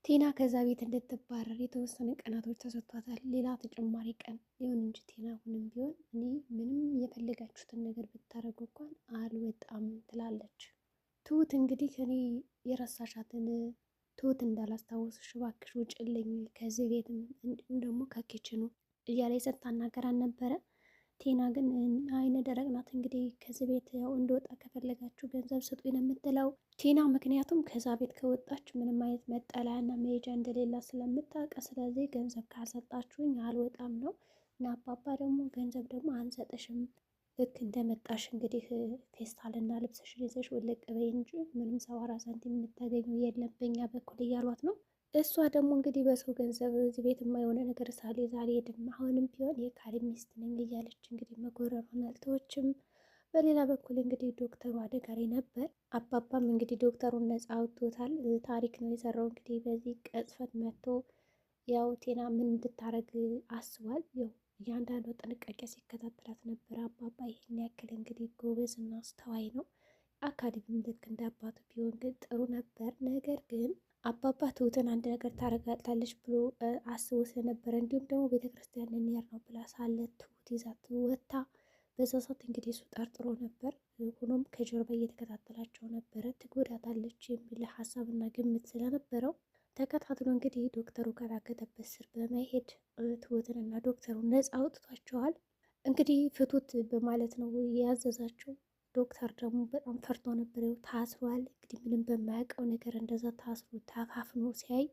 ቲና ከዛ ቤት እንድትባረር የተወሰነ ቀናቶች ተሰጥቷታል። ሌላ ተጨማሪ ቀን ይሁን እንጂ ቲና አሁንም ቢሆን እኔ ምንም የፈለጋችሁትን ነገር ብታደርጉ እንኳን አልወጣም ትላለች። ትሁት እንግዲህ እኔ የረሳሻትን ትሁት እንዳላስታወስሽ እባክሽ ውጭልኝ ከዚህ ቤትም እንዲሁም ደግሞ ከኪችኑ እያለች ስታናገራን ነበረ። ቲና ግን አይነ ደረቅ ናት። እንግዲህ ከዚህ ቤት ያው እንደወጣ ከፈለጋችሁ ገንዘብ ስጡኝ ነው የምትለው ቲና። ምክንያቱም ከዛ ቤት ከወጣች ምንም አይነት መጠለያና መሄጃ እንደሌላ ስለምታውቅ፣ ስለዚህ ገንዘብ ካልሰጣችሁኝ አልወጣም ነው እና አባባ ደግሞ ገንዘብ ደግሞ አንሰጥሽም፣ ልክ እንደመጣሽ እንግዲህ ፌስታልና ልብስሽን ይዘሽ ውልቅ በይ እንጂ ምንም 74 ሳንቲም የምታገኙ የለም በኛ በኩል እያሏት ነው። እሷ ደግሞ እንግዲህ በሰው ገንዘብ እዚህ ቤት የማይሆነ ነገር ሳልይዝ አልሄድም፣ አሁንም ቢሆን የካሌብ ሚስት ነኝ እያለች እንግዲህ መጎረሯን አልተወችም። በሌላ በኩል እንግዲህ ዶክተሩ አደጋ ላይ ነበር። አባባም እንግዲህ ዶክተሩን ነፃ አውጥቶታል። ታሪክ ነው የሰራው እንግዲህ በዚህ ቅጽበት መጥቶ ያው ቴና ምን እንድታረግ አስቧል። ያው እያንዳንዱ ጥንቃቄ ሲከታተላት ነበር። አባባ ይህን ያክል እንግዲህ ጎበዝ እና አስተዋይ ነው። አካዴሚም ልክ እንደ አባቱ ቢሆን ግን ጥሩ ነበር። ነገር ግን አባባ ትሁትን አንድ ነገር ታረጋታለች ብሎ አስቦ ስለነበረ እንዲሁም ደግሞ ቤተክርስቲያን ልንሄድ ነው ብላ ሳለ ትሁት ይዛት ወታ በዛ ሰዓት እንግዲህ እሱ ጠርጥሮ ነበር። ሆኖም ከጀርባ እየተከታተላቸው ነበረ። ትጎዳታለች የሚል ሀሳብና ግምት ስለነበረው ተከታትሎ እንግዲህ ዶክተሩ ካላገጠበት ስር በመሄድ ትሁትንና ዶክተሩን ነፃ አውጥቷቸዋል። እንግዲህ ፍቱት በማለት ነው ያዘዛቸው። ዶክተር ደግሞ በጣም ፈርቶ ነበር። ያው ታስሯል። እንግዲህ ምንም በማያውቀው ነገር እንደዛ ታስሮ ተፋፍኖ ሲያይ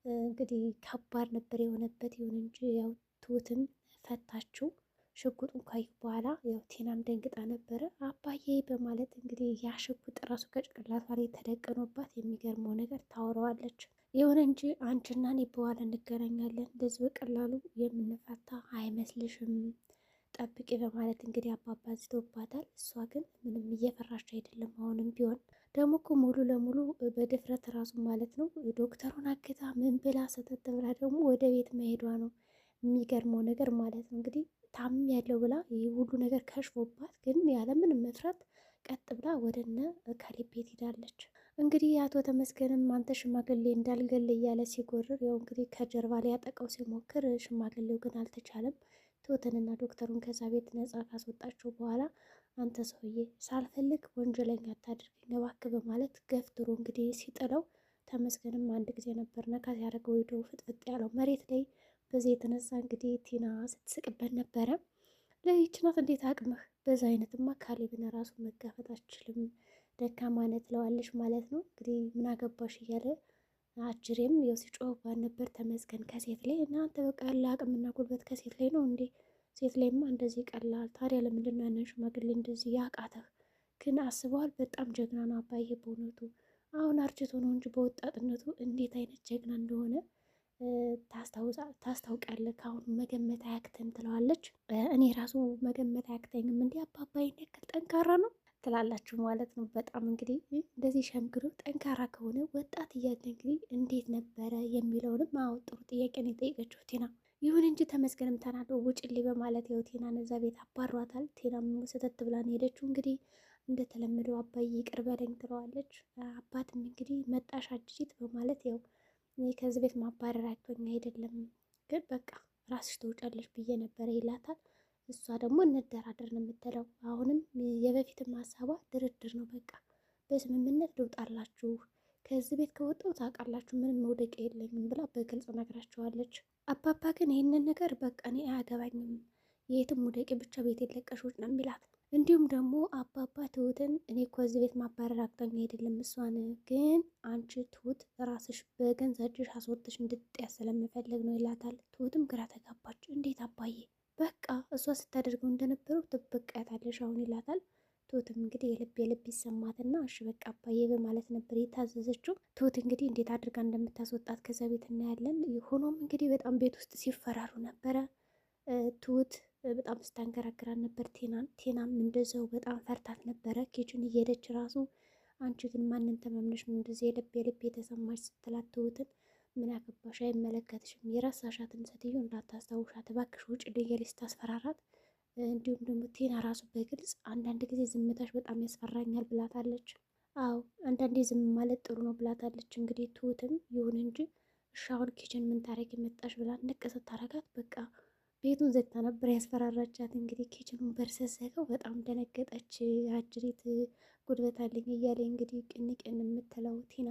እንግዲህ ከባድ ነበር የሆነበት። ይሁን እንጂ ያው ትሁትን ፈታችው። ሽጉጡን ካዩ በኋላ ያው ቴናም ደንግጣ ነበረ። አባዬ በማለት እንግዲህ ያ ሽጉጥ ራሱ ከጭንቅላቷ ላይ ተደቅኖባት የሚገርመው ነገር ታወራዋለች። ይሁን እንጂ አንቺና እኔ በኋላ እንገናኛለን፣ እንደዚህ በቀላሉ የምንፈታ አይመስልሽም? ጠብቂ በማለት እንግዲህ አባባ ዝቶባታል። እሷ ግን ምንም እየፈራች አይደለም። አሁንም ቢሆን ደግሞ እኮ ሙሉ ለሙሉ በድፍረት ራሱ ማለት ነው ዶክተሩን አግታ ምን ብላ ሰተት ብላ ደግሞ ወደ ቤት መሄዷ ነው የሚገርመው ነገር ማለት ነው። እንግዲህ ታም ያለው ብላ ይህ ሁሉ ነገር ከሽፎባት ግን ያለምንም መፍራት ቀጥ ብላ ወደነ ካሌብ ቤት ሄዳለች። እንግዲህ አቶ ተመስገንም አንተ ሽማግሌ እንዳልገል እያለ ሲጎርር ያው እንግዲህ ከጀርባ ላይ ያጠቃው ሲሞክር ሽማግሌው ግን አልተቻለም። ትሁትንና ዶክተሩን ከዛ ቤት ነፃ ካስወጣቸው በኋላ አንተ ሰውዬ ሳልፈልግ ወንጀለኛ አታድርገኝ እባክህ በማለት ገፍትሮ እንግዲህ ሲጥለው ተመስገንም አንድ ጊዜ ነበር ነካ ሲያደርገው ሄዶ ፍጥፍጥ ያለው መሬት ላይ። በዚህ የተነሳ እንግዲህ ቲና ስትስቅበት ነበረ። ለይች ናት እንዴት አቅምህ፣ በዛ አይነትማ ካሌብን ራሱ መጋፈጥ አትችልም፣ ደካማ ነህ ትለዋለች ማለት ነው። እንግዲህ ምን አገባሽ እያለ አጅሬም ያው ሲጮህባት ነበር ተመስገን ከሴት ላይ። እናንተ በቃ ያለ አቅምና ጉልበት ከሴት ላይ ነው እንዴ? ሴት ላይማ እንደዚህ ቀላል። ታዲያ ለምንድን ነው ያንን ሽማግሌ እንደዚህ ያቃተህ? ግን አስበዋል። በጣም ጀግና ነው አባዬ በእውነቱ። አሁን አርጅቶ ነው እንጂ በወጣትነቱ እንዴት አይነት ጀግና እንደሆነ ታስታውቃለህ። ከአሁኑ መገመት አያክተም ትለዋለች። እኔ ራሱ መገመት አያክተኝም። እንዲህ አባባይን ያክል ጠንካራ ነው ትላላችሁ ማለት ነው። በጣም እንግዲህ እንደዚህ ሸምግሎ ጠንካራ ከሆነ ወጣት እያለ እንግዲህ እንዴት ነበረ የሚለውንም ጥሩ ጥያቄ ነው የጠየቀችው ቲና። ይሁን እንጂ ተመስገንም ተናዶ ውጭልኝ በማለት ያው ቲናን እዛ ቤት አባሯታል። ቲናም ስተት ብላ ነው ሄደችው። እንግዲህ እንደተለመደው አባዬ ይቅር በለኝ ትለዋለች። አባትም እንግዲህ መጣሽ አጅሪት በማለት ያው ከዚህ ቤት ማባረር አቅቶኝ አይደለም ግን በቃ ራስሽ ትውጫለሽ ብዬ ነበረ ይላታል። እሷ ደግሞ እንደራደር ነው የምትለው። አሁንም የበፊትም ሀሳቧ ድርድር ነው። በቃ በስምምነት ልውጣላችሁ፣ ከዚህ ቤት ከወጣሁ ታውቃላችሁ ምንም መውደቂያ የለኝም ብላ በግልጽ ነግራቸዋለች። አባባ ግን ይህንን ነገር በቃ እኔ አያገባኝም፣ የትም ውደቂ ብቻ ቤት የለቀሽ ውጭ ነው የሚላት። እንዲሁም ደግሞ አባባ ትሁትን እኔ እኮ እዚህ ቤት ማባረር አቅቶኝ አይደለም፣ እሷን ግን አንቺ ትሁት ራስሽ በገንዘብ እጅሽ አስወጥሽ እንድትጥያት ስለምፈልግ ነው ይላታል። ትሁትም ግራ ተጋባች። እንዴት አባዬ? በቃ እሷ ስታደርገው እንደነበረው ትበቃያታለሽ አሁን ይላታል። ትሁትም እንግዲህ የልብ ይሰማትና እሺ በቃ አባዬ በማለት ነበር የታዘዘችው። ትሁት እንግዲህ እንዴት አድርጋ እንደምታስወጣት ከዛ ቤት እናያለን። ሆኖም እንግዲህ በጣም ቤት ውስጥ ሲፈራሩ ነበረ። ትሁት በጣም ስታንገራግራት ነበር ቴናም እንደዛው በጣም ፈርታት ነበረ። ኪችን እየሄደች ራሱ አንቺ ግን ማንን ተማምነሽ ነው እንደዚህ የልብ የተሰማች ስትላት ትሁትን ምን አገባሽ አይመለከትሽም፣ የረሳሻትን ሴትዮ እንዳታስታውሻት እባክሽ ውጭ እያለች ስታስፈራራት፣ እንዲሁም ደግሞ ቴና ራሱ በግልጽ አንዳንድ ጊዜ ዝምታሽ በጣም ያስፈራኛል ብላታለች። አዎ አንዳንዴ ዝም ማለት ጥሩ ነው ብላታለች። እንግዲህ ትሁትም ይሁን እንጂ እሺ አሁን ኪችን ምን ታረጊ መጣሽ ብላ ንቅሰት ታረጋት። በቃ ቤቱን ዘግታ ነበር ያስፈራራቻት። እንግዲህ ኪችኑን በርሰሰገው በጣም ደነገጠች። አጅሪት ጉልበት አለኝ እያለ እንግዲህ ቅን ቅን የምትለው ቲና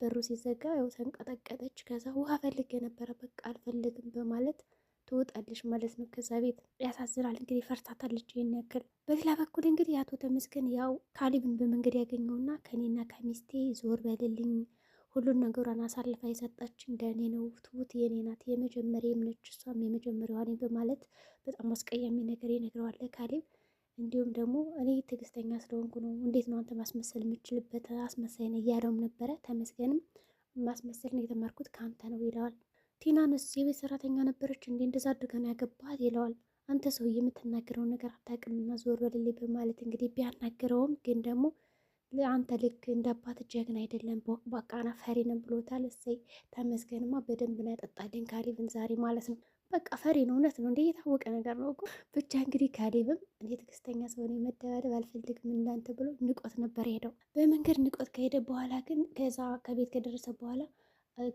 በሩ ሲዘጋ ያው ተንቀጠቀጠች። ከዛ ውሃ ፈልጌ ነበረ በቃ አልፈልግም በማለት ትወጣለች ማለት ነው ከዛ ቤት። ያሳዝናል እንግዲህ ፈርታታለች ይህን ያክል። በሌላ በኩል እንግዲህ አቶ ተመስገን ያው ካሊብን በመንገድ ያገኘውና ከኔና ከሚስቴ ዞር በልልኝ፣ ሁሉን ነገሯን አሳልፋ የሰጠች እንደኔ ነው፣ ትሁት የኔ ናት፣ የመጀመሪያም ነች፣ እሷም የመጀመሪያዋ ነኝ በማለት በጣም አስቀያሚ ነገር ይነግረዋል ካሊብ። እንዲሁም ደግሞ እኔ ትዕግስተኛ ስለሆንኩ ነው፣ እንዴት ነው አንተ ማስመሰል የምችልበት አስመሳይ ነው እያለውም ነበረ። ተመስገንም ማስመሰል ነው የተማርኩት ከአንተ ነው ይለዋል። ቲናንስ የቤት ሰራተኛ ነበረች እንዴ እንደዛ አድርጋ ነው ያገባት ይለዋል። አንተ ሰው የምትናገረውን ነገር አታውቅምና ዞር በልልኝ በማለት እንግዲህ ቢያናገረውም ግን ደግሞ አንተ ልክ እንደ አባት ጀግና አይደለም በቃና ፈሪ ነን ብሎታል። እሰይ ተመስገንማ በደንብ ነው ያጠጣልኝ ካሌብን ዛሬ ማለት ነው። በቃ ፈሪ ነው፣ እውነት ነው እንዴ የታወቀ ነገር ነው እኮ። ብቻ እንግዲህ ካሌብም እኔ ትዕግስተኛ ሰው ነኝ መደባደብ አልፈልግም እንዳንተ ብሎ ንቆት ነበር ሄደው። በመንገድ ንቆት ከሄደ በኋላ ግን ከዛ ከቤት ከደረሰ በኋላ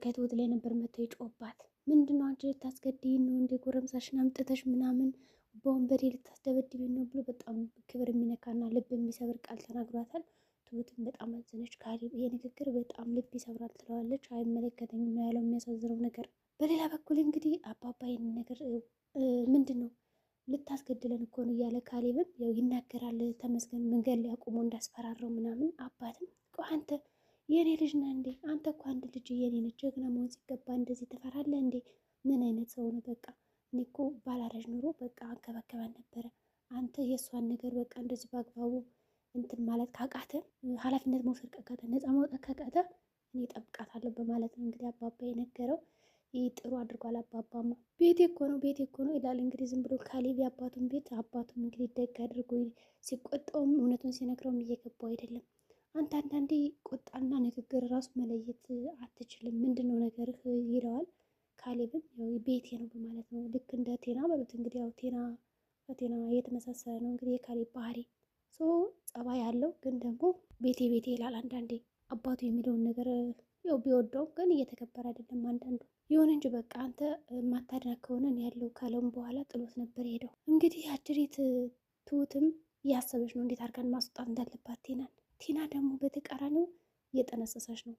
ከትሁት ላይ ነበር መተው የጮባት። ምንድነው አንቺ ልታስገድይ ነው እንዴ? ጎረምሳሽን አምጥተሽ ምናምን በወንበዴ ልታስደበድቢ ነው ብሎ በጣም ክብር የሚነካና ልብ የሚሰብር ቃል ተናግሯታል። ትሁትም በጣም አዘነች። ካሌብ ይሄ ንግግር በጣም ልብ ይሰብራል ትለዋለች። አይመለከተኝም ነው ያለው የሚያሳዝነው ነገር። በሌላ በኩል እንግዲህ አባባ ይህን ነገር ምንድን ነው ልታስገድለን እኮ ነው እያለ ካሌብም ያው ይናገራል። ተመስገን መንገድ ላይ አቁሞ እንዳስፈራረው ምናምን። አባትም አንተ የእኔ ልጅ ነህ እንዴ? አንተ እኮ አንድ ልጅ የኔ ነች፣ ጀግና መሆን ሲገባ እንደዚህ ትፈራለህ እንዴ? ምን አይነት ሰው ነው? በቃ እኔ እኮ ባላረጅ ኑሮ በቃ አንከባከባን ነበረ። አንተ የእሷን ነገር በቃ እንደዚህ በአግባቡ እንትን ማለት ካቃተ፣ ኃላፊነት መውሰድ ካቃተ፣ ነፃ ማውጣት ካቃተ እኔ እጠብቃታለሁ በማለት ነው እንግዲህ አባባ የነገረው። ይህ ጥሩ አድርጓል። አባባማ ቤቴ እኮ ነው ቤቴ እኮ ነው ይላል እንግዲህ ዝም ብሎ ካሌብ የአባቱን ቤት። አባቱም እንግዲህ ደግ አድርጎ ሲቆጣውም እውነቱን ሲነግረውም እየገባው አይደለም። አንዳንዴ ቁጣና ንግግር ራሱ መለየት አትችልም፣ ምንድን ነው ነገርህ ይለዋል። ካሌብም ያው ቤቴ ነው በማለት ነው። ልክ እንደ ቴና በሉት እንግዲህ ያው ቴና ከቴና የተመሳሰለ ነው እንግዲህ የካሌብ ባህሪ። ሶ ጸባይ ያለው ግን ደግሞ ቤቴ ቤቴ ይላል አንዳንዴ። አባቱ የሚለውን ነገር ያው ቢወደውም ግን እየተከበረ አይደለም አንዳንዱ። ይሁን እንጂ በቃ አንተ ማታድና ከሆነ ያለው ካለውም በኋላ ጥሎት ነበር ሄደው። እንግዲህ አጅሪት ትሁትም እያሰበች ነው እንዴት አድርጋን ማስወጣት እንዳለባት ቴናን። ቲና ደግሞ በተቃራኒው እየጠነሰሰች ነው።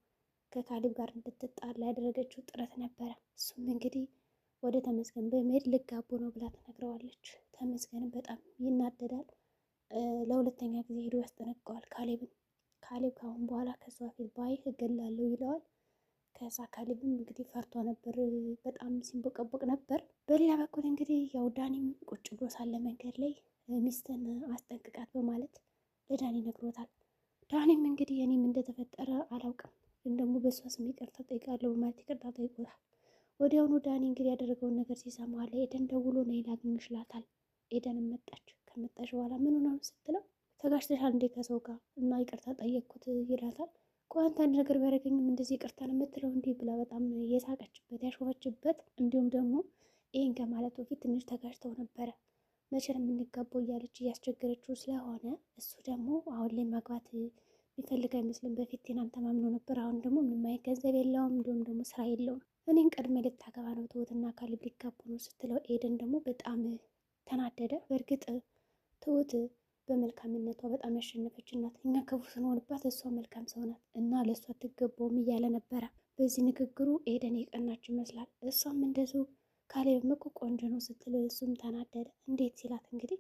ከካሌብ ጋር እንድትጣላ ያደረገችው ጥረት ነበረ። እሱም እንግዲህ ወደ ተመስገን በመሄድ ልጋቡ ነው ብላ ትነግረዋለች። ተመስገንም በጣም ይናደዳል። ለሁለተኛ ጊዜ ሄዶ ያስጠነቅቀዋል ካሌብን። ካሌብ ካሁን በኋላ ከሷ ፊት ባይ እገላለሁ ይለዋል። ከዛ ካሌብም እንግዲህ ፈርቶ ነበር፣ በጣም ሲንቦቀቦቅ ነበር። በሌላ በኩል እንግዲህ ያው ዳኒም ቁጭ ብሎ ሳለ መንገድ ላይ ሚስትን አስጠንቅቃት በማለት ለዳኒ ነግሮታል። ዳኒም እንግዲህ እኔም እንደተፈጠረ አላውቅም፣ ግን ደግሞ በእሷ ስም ይቅርታ ጠይቃለሁ በማለት ይቅርታ ጠይቆታል። ወዲያውኑ ዳኒ እንግዲህ ያደረገውን ነገር ሲሰማ ኤደን ደውሎ ነይ ላግኝሽ ይላታል። ኤደንም መጣች። ከመጣች በኋላ ምን ሆና ነው ስትለው ተጋጭተሻል እንዴ ከሰው ጋር እና ይቅርታ ጠየቅኩት ይላታል። ቆይ አንተ አንድ ነገር ቢያደርገኝም እንደዚህ ይቅርታ ነው የምትለው እንዲህ ብላ በጣም የሳቀችበት ያሾፈችበት። እንዲሁም ደግሞ ይህን ከማለት በፊት ትንሽ ተጋጭተው ነበረ። መቼ ነው የምንጋባው እያለች እያስቸገረችው ስለሆነ እሱ ደግሞ አሁን ላይ ማግባት የሚፈልግ አይመስልም። በፊት ቴናን ተማምኖ ነበር። አሁን ደግሞ ምንም አይነት ገንዘብ የለውም፣ እንዲሁም ደግሞ ስራ የለውም። እኔን ቀድሜ ልታገባ ነው ትሁትና ካሌብ ሊጋቡ ነው ስትለው ኤደን ደግሞ በጣም ተናደደ። በእርግጥ ትሁት በመልካምነቷ በጣም ያሸነፈች እናት፣ እኛ ክፉ ስንሆንባት እሷ መልካም ሰው ናት እና ለእሷ አትገባውም እያለ ነበረ። በዚህ ንግግሩ ኤደን የቀናች ይመስላል። እሷም እንደዚሁ ካሌብም እኮ ቆንጆ ነው ስትል እሱም ተናደደ። እንዴት ሲላት እንግዲህ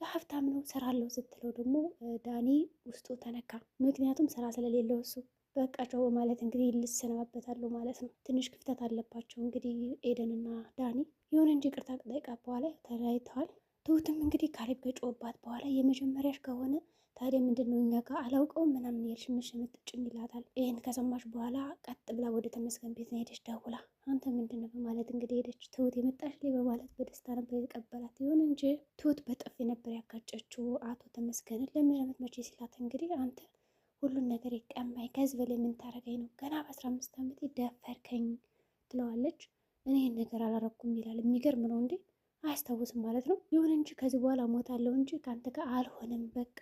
የሀብታም ነው ስራ አለው ስትለው ደግሞ ዳኒ ውስጡ ተነካ። ምክንያቱም ስራ ስለሌለው እሱ በቃቸው በማለት እንግዲህ ልሰነባበታለሁ ማለት ነው። ትንሽ ክፍተት አለባቸው እንግዲህ ኤደንና ዳኒ። ይሁን እንጂ ቅርታ ጠይቃ በኋላ ተለያይተዋል። ትሁትም እንግዲህ ካሌብ ከጮባት በኋላ የመጀመሪያሽ ከሆነ ታዲያ ምንድን ነው እኛ ጋር አላውቀውም ምናምን ያልሽ ምሽምጥጭን ይላታል። ይህን ከሰማች በኋላ ቀጥ ብላ ወደ ተመስገን ቤት ነው ሄደች። ደውላ አንተ ምንድን ነው በማለት እንግዲህ ሄደች። ትሁት የመጣሽ ላይ በማለት በደስታ ነበር የተቀበላት። ይሁን እንጂ ትሁት በጥፊ ነበር ያጋጨችው አቶ ተመስገንን። ለምን መቼ ሲላት እንግዲህ አንተ ሁሉን ነገር ይቀማኝ ከዚህ በላይ ምን ታረገኝ ነው? ገና በ15 ዓመት ደፈርከኝ ትለዋለች። እኔ ይህን ነገር አላረኩም ይላል። የሚገርም ነው እንዴ አያስታውስም ማለት ነው። ይሁን እንጂ ከዚህ በኋላ ሞታለሁ እንጂ ከአንተ ጋር አልሆንም በቃ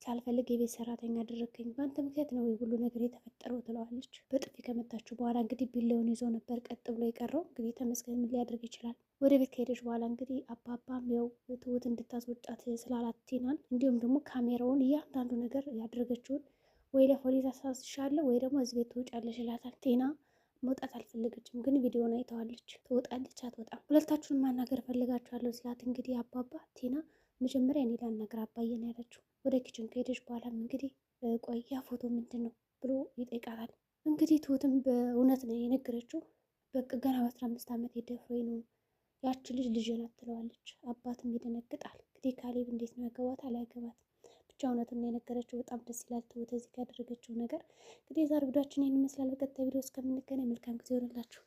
ሳልፈልግ የቤት ሰራተኛ አደረግከኝ፣ በአንተ ምክንያት ነው ሁሉ ነገር የተፈጠረው ትለዋለች። በጥፊ ከመታችሁ በኋላ እንግዲህ ቢላውን ይዞ ነበር ቀጥ ብሎ የቀረው። እንግዲህ ተመስገን ምን ሊያደርግ ይችላል። ወደ ቤት ከሄደች በኋላ እንግዲህ አባባም ያው ትሁት እንድታስወጣት ስላላት ቲናን፣ እንዲሁም ደግሞ ካሜራውን እያንዳንዱ ነገር ያደረገችውን ወይ ለፖሊስ አሳስሻለሁ ወይ ደግሞ እዚህ ቤት ትወጫለሽ ይላታል። ቲና መውጣት አልፈለገችም፣ ግን ቪዲዮን አይተዋለች። ትወጣለች አትወጣም? ሁለታችሁን ማናገር ፈልጋችኋለሁ ስላት እንግዲህ አባባ ቲና መጀመሪያ እኔ ላናገር አባዬን ያለችው። ወደ ኪችን ከሄደች በኋላም እንግዲህ ቆይ ያ ፎቶ ምንድን ነው ብሎ ይጠይቃታል። እንግዲህ ትሁትም በእውነት ነው የነገረችው። በቃ ገና በ15 ዓመት የደፍሮኝ ነው ያቺ ልጅ ናት ትለዋለች። አባትም ይደነግጣል። እንግዲህ ካሌብ እንዴት ነው ያገባት አላያገባት ብቻ እውነቱን ነው የነገረችው። በጣም ደስ ይላል ትሁት እዚህ ጋር ያደረገችው ነገር። እንግዲህ የዛሬ ቪዲዮአችን ይህን ይመስላል። በቀጣይ ቪዲዮ እስከምንገናኝ መልካም ጊዜ ይሆንላችሁ።